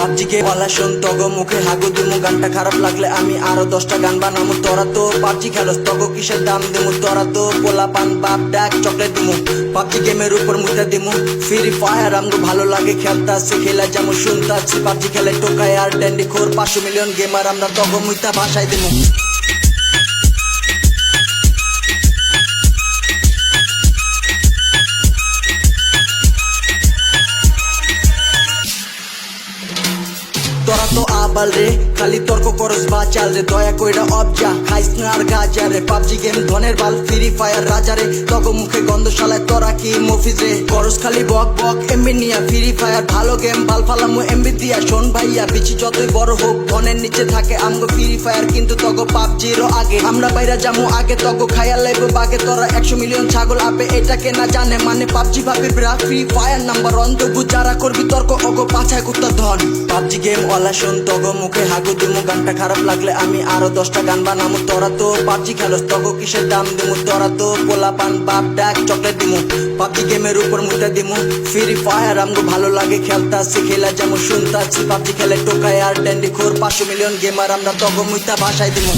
PUBG কে বলা শোন তগো মুখে হাগু দিমু গানটা খারাপ লাগলে আমি আরো 10টা গান বানামু তোরা তো পাবজি খেলস তগো কিসের দাম দিমু তোরা তো পোলা পান বাপ ডাক চকলেট দিমু পাবজি গেমের উপর মুতে দিমু ফ্রি ফায়ার আমগো ভালো লাগে খেলতাছি খেলা যেমন শুনতাছি পাবজি খেলে টোকায় আর ড্যান্ডি খোর 500 মিলিয়ন গেমার আমরা তগো মুইতা ভাষায় দিমু তোরা তো আবাল রে খালি তর্ক করস বা চাল রে দয়া কইরা অবজা খাইস না আর গাজা রে পাবজি গেম ধনের বাল ফ্রি ফায়ার রাজা রে তগো মুখে গন্ধ শালায় তোরা কি মফিজ রে করস খালি বক বক এমবি নিয়া ফ্রি ফায়ার ভালো গেম বাল ফালামু এমবি দিয়া শোন ভাইয়া বিচি যতই বড় হোক ধনের নিচে থাকে আমগো ফ্রি ফায়ার কিন্তু তগো পাবজিরও আগে আমরা বাইরা যামু আগে তগো খায়া লাইবো বাগে তোরা 100 মিলিয়ন ছাগল আপে এটাকে না জানে মানে পাবজি ভাবি bra free fire number one তবু যারা করবি তর্ক ওগো পাছায় কুত্তা ধন পাবজি গেম ওলা শোন তগো মুখে হাগু দিমু গানটা খারাপ লাগলে আমি আরো 10টা গান বানামু তোরা তো পাবজি খেলস তগো কিসের দাম দিমু তোরা তো পোলা পান বাপ ডাক চকলেট দিমু পাবজি গেমের উপর মুতে দিমু ফ্রি ফায়ার আমগো ভালো লাগে খেলতাছি খেলা যেমন শুনতাছি পাবজি খেলে টোকায় আর ড্যান্ডি খোর 500 মিলিয়ন গেমার আমরা তগো মুইতা ভাষায় দিমু